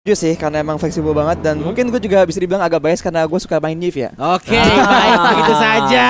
Setuju sih, karena emang fleksibel banget dan mungkin gue juga bisa dibilang agak bias karena gue suka main Yves ya. Oke, baik, begitu saja.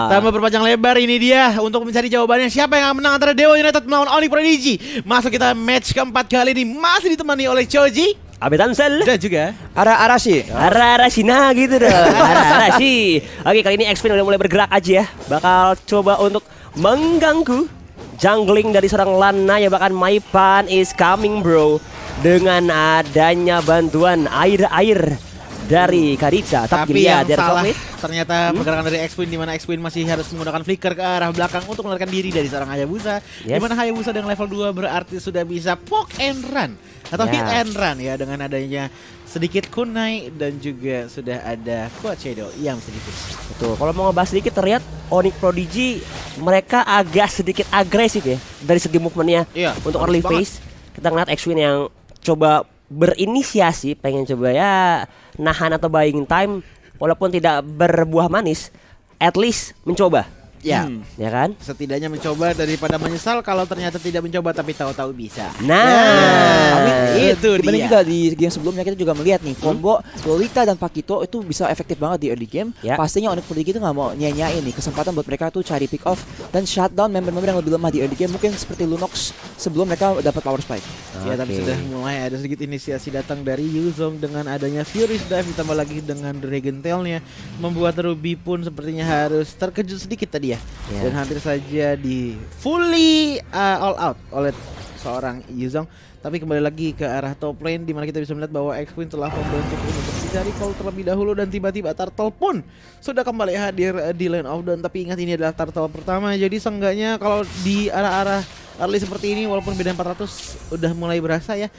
Tanpa berpanjang lebar, ini dia untuk mencari jawabannya siapa yang akan menang antara Dewa United melawan Onyx Prodigy. Masuk kita match keempat kali ini masih ditemani oleh Choji, Abetansel dan juga Arashi. Arashi, nah gitu dong. Arashi. Oke, kali ini X-Fin udah mulai bergerak aja ya. Bakal coba untuk mengganggu jungling dari seorang Lana ya, bahkan Maipan is coming bro. Dengan adanya bantuan air dari Karica, tapi lihat yang dari salah Sofit. ternyata pergerakan dari X-Win, di mana X-Win masih harus menggunakan flicker ke arah belakang untuk melarikan diri dari seorang Hayabusa. Di mana Hayabusa dengan level 2 berarti sudah bisa poke and run atau hit and run ya, dengan adanya sedikit kunai dan juga sudah ada Quad Shadow yang sedikit. Betul. Kalau mau ngebahas sedikit, terlihat Onyx Prodigy mereka agak sedikit agresif ya dari segi movementnya. Iya, untuk early phase kita ngeliat X-Win yang coba berinisiasi, pengen coba ya nahan atau buying time, walaupun tidak berbuah manis, at least mencoba. Ya, Ya kan? setidaknya mencoba daripada menyesal kalau ternyata tidak mencoba tapi tahu-tahu bisa. Nah, Ya, itu Dibanding dia. juga di game sebelumnya kita juga melihat nih combo Lolita dan Pakito itu bisa efektif banget di early game. Ya. Pastinya Onyx Prodigy itu nggak mau nyanyain nih kesempatan buat mereka tuh cari pick off dan shutdown member-member yang lebih lemah di early game, mungkin seperti Lunox sebelum mereka dapat power spike. Ya, tapi sudah mulai ada sedikit inisiasi datang dari Yuzong dengan adanya Furious Dive ditambah lagi dengan Dragon Tail-nya, membuat Ruby pun sepertinya harus terkejut sedikit tadi ya. Dan hampir saja di fully all out oleh seorang Yuzong. Tapi kembali lagi ke arah top lane, di mana kita bisa melihat bahwa X-Queen telah membentuk untuk mencari call terlebih dahulu, dan tiba-tiba Turtle pun sudah kembali hadir di lane of dawn. Tapi ingat, ini adalah Turtle pertama, jadi seenggaknya kalau di arah-arah early seperti ini walaupun beda 400 udah mulai berasa ya.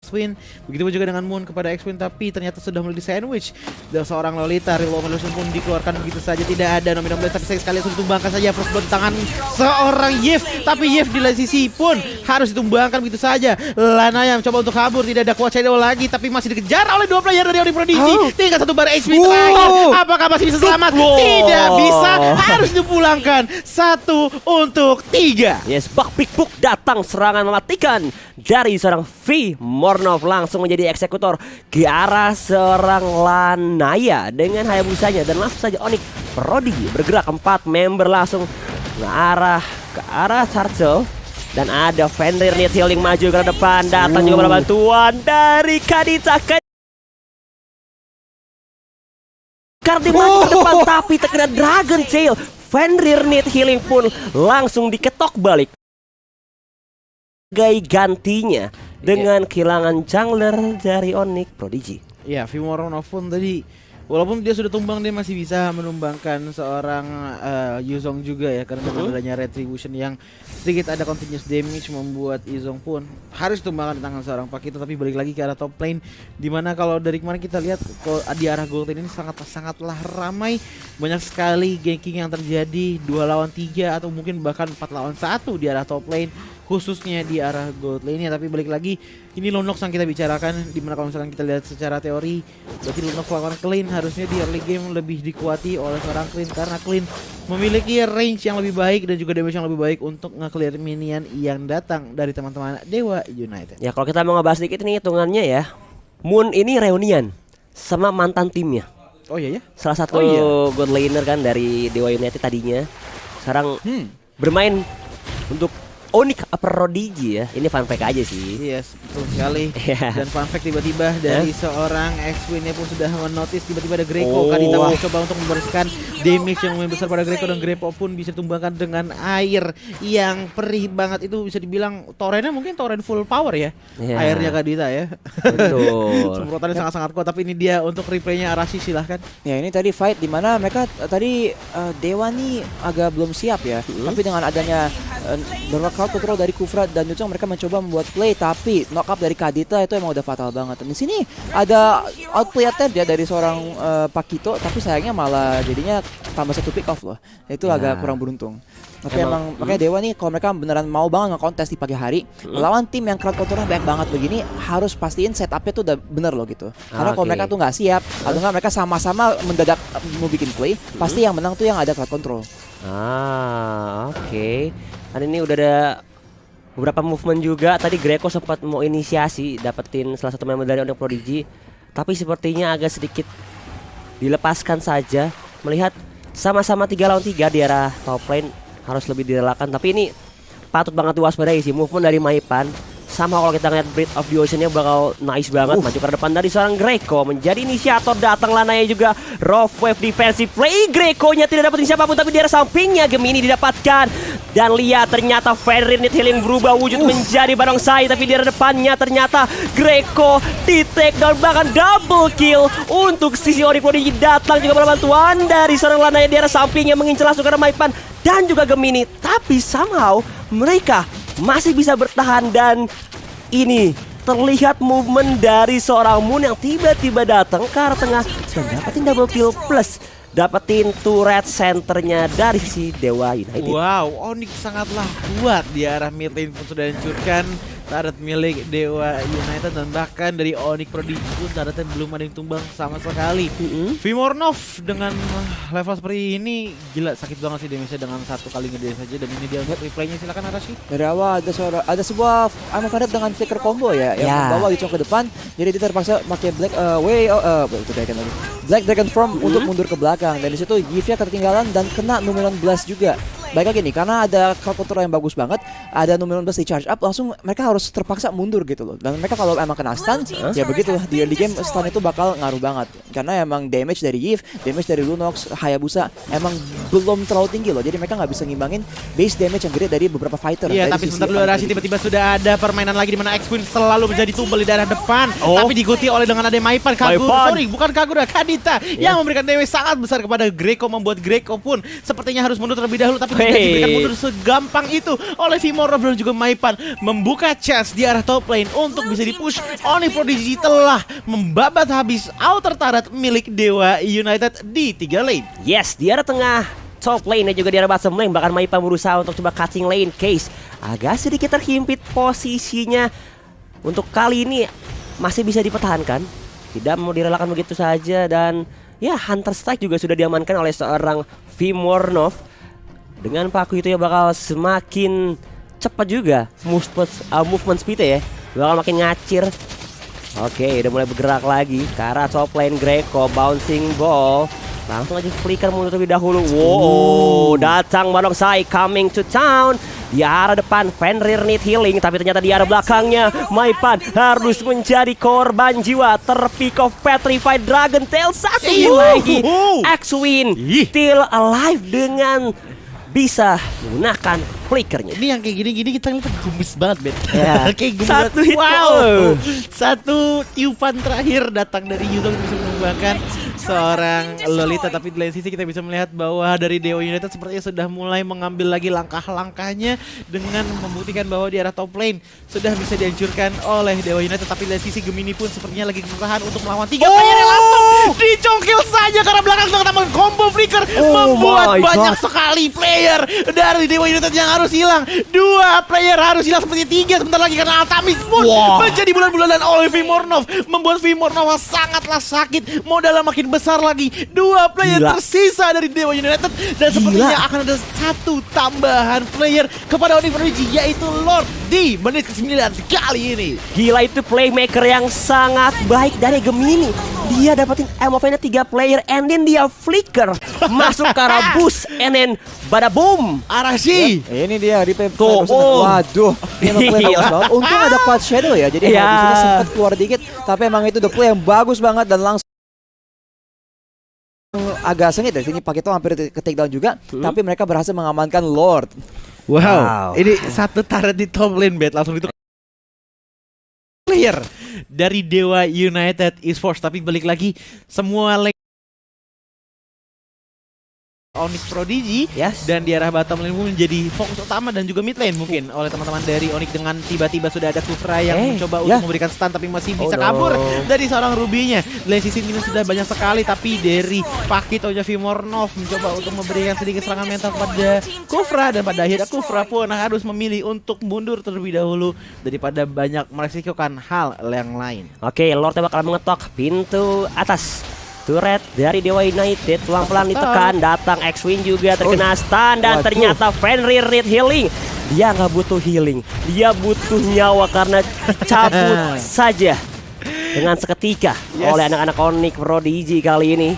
X-Win, begitu juga dengan Moon kepada X-Win, tapi ternyata sudah mulai di sandwich dari seorang Lolita. Real Evolution pun dikeluarkan begitu saja, tidak ada nominal blast, tapi saya sekali langsung ditumbangkan saja first blood di tangan seorang Yves, tapi Yves di lain sisi pun harus ditumbangkan begitu saja. Lana yang mencoba untuk kabur, tidak ada Quad Shadow lagi, tapi masih dikejar oleh dua player dari Onyx Prodigy. Tinggal satu bar HP terakhir, apakah masih bisa selamat? Tidak bisa, harus dipulangkan. 1-3. yes, Bak Pikbuk datang serangan mematikan dari seorang V Mornov, langsung menjadi eksekutor ke arah seorang Lanaya dengan Hayabusanya, dan langsung saja Onyx Prodigy bergerak 4 member langsung ke arah Charcel, dan ada Fenrir nih healing maju ke depan, datang juga bantuan dari Kadita karena maju ke depan, tapi terkena Dragon Tail. Fenrir need healing pun langsung diketok balik sebagai gantinya dengan kehilangan jungler dari Onyx Prodigy. Ya, Vimoronov pun tadi walaupun dia sudah tumbang, dia masih bisa menumbangkan seorang Yuzong juga ya, karena dengan adanya retribution yang sedikit ada continuous damage, membuat Yuzong pun harus tumbangkan di tangan seorang Pakito. Tapi balik lagi ke arah top lane, dimana kalau dari kemarin kita lihat di arah gold lane ini sangatlah ramai, banyak sekali ganking yang terjadi 2 lawan 3 atau mungkin bahkan 4 lawan 1 di arah top lane, khususnya di arah gold lane-nya. Tapi balik lagi, ini Lunox yang kita bicarakan, dimana kalau misalkan kita lihat secara teori, berarti Lunox lawan Clean harusnya di early game lebih dikuati oleh seorang Clean, karena Clean memiliki range yang lebih baik dan juga damage yang lebih baik untuk nge-clear minion yang datang dari teman-teman Dewa United. Ya, kalau kita mau ngebahas sedikit ini hitungannya ya, Moon ini reunian sama mantan timnya. Oh iya ya? Salah satu god laner kan dari Dewa United tadinya, sekarang bermain untuk Onyx Prodigy ya. Ini fun fact aja sih. Yes, betul sekali. Yeah. Dan fun fact tiba-tiba dari seorang X-Win pun sudah menotis, tiba-tiba ada Greco. Kadita mencoba untuk membersihkan damage yang lumayan besar pada Greco, dan Greco pun bisa ditumbangkan dengan air yang perih banget. Itu bisa dibilang torennya mungkin toren full power ya. Airnya Kadita ya. Betul. Semprotannya sangat-sangat kuat, tapi ini dia untuk replaynya Arashi, silahkan. Ya, ini tadi fight dimana mereka tadi Dewa nih agak belum siap ya. Tapi dengan adanya crowd control dari Kufra dan Yuzong, mereka mencoba membuat play, tapi knock up dari Kadita itu emang udah fatal banget. Dan di sini ada outplay attempt ya dari seorang Pakito, tapi sayangnya malah jadinya tambah 1 pick off loh. Itu agak kurang beruntung. Tapi emang makanya Dewa nih, kalau mereka beneran mau banget nge-contest di pagi hari melawan tim yang crowd controlnya banyak banget begini, harus pastiin setupnya tuh udah bener loh gitu. Karena kalau mereka tuh nggak siap atau nggak mereka sama-sama mendadak mau bikin play, pasti yang menang tuh yang ada crowd control. Oke. Kan ini udah ada beberapa movement juga. Tadi Greco sempat mau inisiasi dapetin salah satu member dari Onyx Prodigy, tapi sepertinya agak sedikit dilepaskan saja. Melihat sama-sama 3 lawan 3 di arah top lane, harus lebih direlakan. Tapi ini patut banget diwaspadai sih movement dari Maipan. Sama kalau kita ngeliat Breath of the Ocean-nya bakal nice banget. Maju ke depan dari seorang Greco, menjadi inisiator, datang Lanaya juga. Rough wave defensive play, Greco-nya tidak dapetin siapapun, tapi di arah sampingnya Gemini didapatkan. Dan lihat ternyata Fenrir Need Healing berubah wujud menjadi barongsai, tapi di arah depannya ternyata Greco di take down, bahkan double kill untuk sisi Onyx Prodigy. Datang juga bantuan dari seorang Lanaya di arah sampingnya, mengincar langsung ke Maipan dan juga Gemini. Tapi somehow mereka masih bisa bertahan, dan ini terlihat movement dari seorang Moon yang tiba-tiba datang ke arah tengah dan dapetin double kill plus dapetin turret centernya dari si Dewa United. Wow, Onyx sangatlah kuat di arah mid lane pun sudah hancurkan turret milik Dewa United, dan bahkan dari Onyx Prodigy pun turretnya belum ada yang tumbang sama sekali. Vimornov dengan level seperti ini gila, sakit banget sih damage-nya dengan satu kali ngedance saja, dan ini dia untuk replaynya. Silakan Arashi. Dari awal ada sebuah Ammo Fanatic dengan flicker combo ya, yang membawa Yuzong ke depan, jadi dia terpaksa pakai Black Dragon Form untuk mundur ke belakang, dan di situ Yivia ketinggalan dan kena Numeron Blast juga. Baik lagi nih, karena ada crowd control yang bagus banget, ada Numeron Blast di charge up, langsung mereka harus terpaksa mundur gitu loh. Dan mereka kalau emang kena stun, ya begitu, di early game stun itu bakal ngaruh banget. Karena emang damage dari Yiv, damage dari Lunox, Hayabusa emang belum terlalu tinggi loh. Jadi mereka nggak bisa ngimbangin base damage yang gede dari beberapa fighter. Iya, tapi sebentar dulu Arashi, tiba-tiba sudah ada permainan lagi di mana X-Queen selalu menjadi tumbal di daerah depan. Tapi diikuti oleh dengan ada Maipan, Kagura, Kadita yang memberikan damage sangat besar kepada Greco, membuat Greco pun sepertinya harus mundur terlebih dahulu, tapi tidak diberikan mundur segampang itu oleh Vimornov dan juga Maipan, membuka chance di arah top lane untuk bisa dipush. Onyx Prodigy telah membabat habis outer turret milik Dewa United di 3 lane. Yes, di arah tengah top lane dan juga di arah bottom lane, bahkan Maipan berusaha untuk coba cutting lane. Case agak sedikit terhimpit posisinya. Untuk kali ini masih bisa dipertahankan, tidak mau direlakan begitu saja, dan ya Hunter Strike juga sudah diamankan oleh seorang Vimornov. Dengan paku itu ya bakal semakin cepat juga movement speed ya, bakal makin ngacir. Oke, udah mulai bergerak lagi ke arah top lane. Greco bouncing ball, langsung aja flicker mundur terlebih dahulu. Wow, datang barongsai coming to town. Di arah depan Fenrir Need Healing, tapi ternyata di arah belakangnya Maipan harus menjadi korban jiwa. Terpick of Petrified Dragon Tail satu lagi. X-Win still alive dengan bisa menggunakan flickernya. Ini yang kayak gini-gini kita ngeliat gemes banget, Bet. Ya. Kayak gemes Satu banget. hit Wow. kill. Satu tiupan terakhir datang dari Yuzong bisa menumbangkan seorang Lolita, tapi di lain sisi kita bisa melihat bahwa dari Dewa United sepertinya sudah mulai mengambil lagi langkah-langkahnya dengan membuktikan bahwa di arah top lane sudah bisa dihancurkan oleh Dewa United. Tapi di lain sisi Gemini pun sepertinya lagi kesusahan untuk melawan 3 player yang langsung dicongkil saja karena belakang dengan combo flicker, membuat banyak sekali player dari Dewa United yang harus hilang. 2 player harus hilang, seperti 3 sebentar lagi karena Altamis pun menjadi bulan-bulanan oleh Vimornov, membuat Vimornov sangatlah sakit. Modalnya makin besar lagi. 2 player tersisa dari Dewa United, dan sepertinya akan ada 1 tambahan player kepada Onyx Prodigy, yaitu Lord di menit ke-9 kali ini. Gila, itu playmaker yang sangat baik dari Gemini. Dia dapetin MOV-nya 3 player, and then dia flicker masuk ke arah boost, and then bada boom. Arashi. Ini dia replay. Tuh, waduh, ini emang play bagus banget. Untung ada Cloud Shadow ya, jadi emang di sini sempat keluar dikit, tapi emang itu the play yang bagus banget dan langsung agak sengit dari sini. Paketo hampir ke take down juga, tapi mereka berhasil mengamankan Lord. Wow. Ini 1 turret di top lane, Bet, langsung itu player dari Dewa United Esports. Tapi balik lagi, semua lane Onyx Prodigy dan di arah bottom lane pun menjadi fokus utama, dan juga mid lane mungkin oleh teman-teman dari Onyx, dengan tiba-tiba sudah ada Kufra yang mencoba untuk memberikan stun tapi masih bisa kabur dari seorang Ruby-nya. Lane sisi ini sudah banyak sekali, tapi dari Pakit Oja Vimornov mencoba untuk memberikan sedikit serangan mental kepada Kufra, dan pada akhirnya Kufra pun harus memilih untuk mundur terlebih dahulu daripada banyak meresikokan hal yang lain. Oke, Lord bakal mengetok pintu atas. Turret dari Dewa United pelan-pelan ditekan, datang X-Win juga terkena stun, dan ternyata Fenrir Need Healing dia nggak butuh healing, dia butuh nyawa karena cabut saja dengan seketika oleh anak-anak Onyx Prodigy kali ini.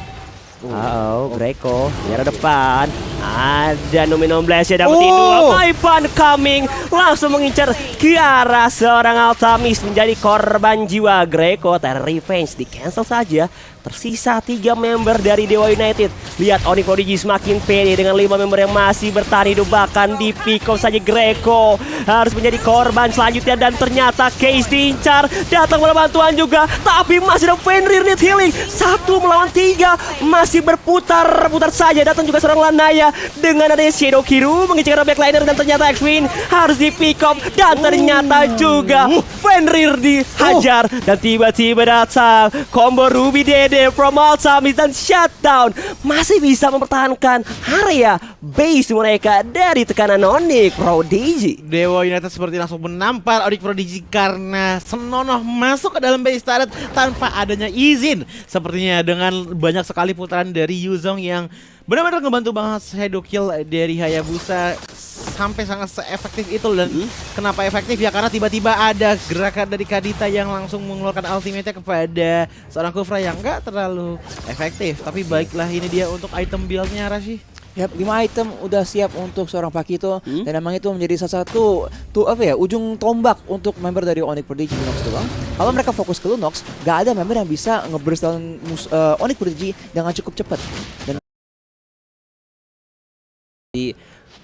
Greco di arah depan. Ada Numinom Blast ya, dapetin dua. Maipan coming, langsung mengincar ke arah seorang Altamis, menjadi korban jiwa. Greco Terror Revenge di cancel saja. Tersisa 3 member dari Dewa United. Lihat Onyx Prodigy semakin pede dengan 5 member yang masih bertahan hidup. Bahkan di pick off saja Greco harus menjadi korban selanjutnya. Dan ternyata Case diincar, datang malah bantuan juga. Tapi masih ada Fenrir need healing. 1 melawan 3, masih berputar-putar saja. Datang juga seorang Lanaya dengan adanya Shadow Kiru mengincar backliner. Dan ternyata X-Win harus di pick off. Dan ternyata juga Fenrir dihajar. Dan tiba-tiba datang combo Ruby Dede from Altamis dan shutdown, masih bisa mempertahankan area base mereka dari tekanan Onyx Prodigy. Dewa United seperti langsung menampar Onyx Prodigy karena senonoh masuk ke dalam base turret tanpa adanya izin. Sepertinya dengan banyak sekali putaran dari Yuzong yang benar-benar ngebantu banget shadow kill dari Hayabusa sampai sangat se-efektif itu. Dan kenapa efektif ya, karena tiba-tiba ada gerakan dari Kadita yang langsung mengeluarkan ultimate-nya kepada seorang Kufra yang enggak terlalu efektif. Tapi baiklah, ini dia untuk item build-nya Rashi. Yap, 5 item udah siap untuk seorang Pakito. Dan memang itu menjadi salah satu ujung tombak untuk member dari Onyx Prodigy Lunox doang. Kalau mereka fokus ke Lunox, gak ada member yang bisa nge-burst down Onyx Prodigy dengan cukup cepat. Dan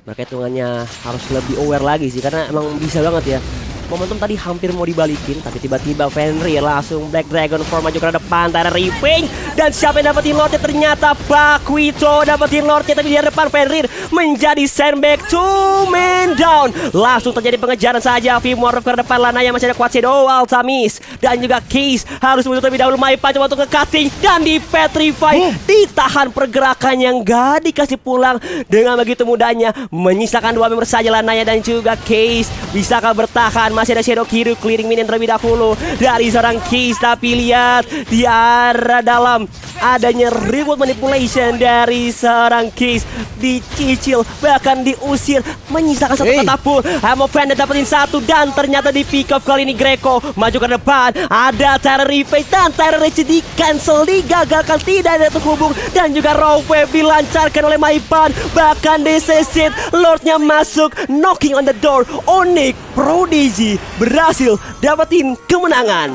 mereka hitungannya harus lebih aware lagi sih, karena emang bisa banget ya. Momentum tadi hampir mau dibalikin, tapi tiba-tiba Fenrir langsung Black Dragon form maju ke depan, Terror Revenge. Dan siapa yang dapetin Lordnya? Ternyata Bakuito dapetin Lordnya, tapi di depan Fenrir menjadi sandbag 2 man down. Langsung terjadi pengejaran saja. Vimorph ke depan, Lanaya masih ada Quad Shadow, Altamis dan juga Case harus menutup terlebih dahulu. Maipa coba untuk nge-cutting dan di petrify, ditahan pergerakan yang gak dikasih pulang dengan begitu mudahnya. Menyisakan 2 member saja, Lanaya dan juga Case. Bisakah bertahan? Masih ada Shadow Kiru clearing minion terlebih dahulu dari seorang Case. Tapi lihat di arah dalam adanya reward manipulation dari seorang Case, dicicil bahkan diusir, menyisakan satu katapul. Hamo Fan dapetin 1 dan ternyata di pick off kali ini Greco maju ke depan. Ada Terror Revenge dan Terror Rage di cancel, digagalkan, tidak ada terhubung. Dan juga Raw Web dilancarkan oleh Maipan, bahkan DCC Lordnya masuk, knocking on the door. Onyx Prodigy berhasil dapetin kemenangan.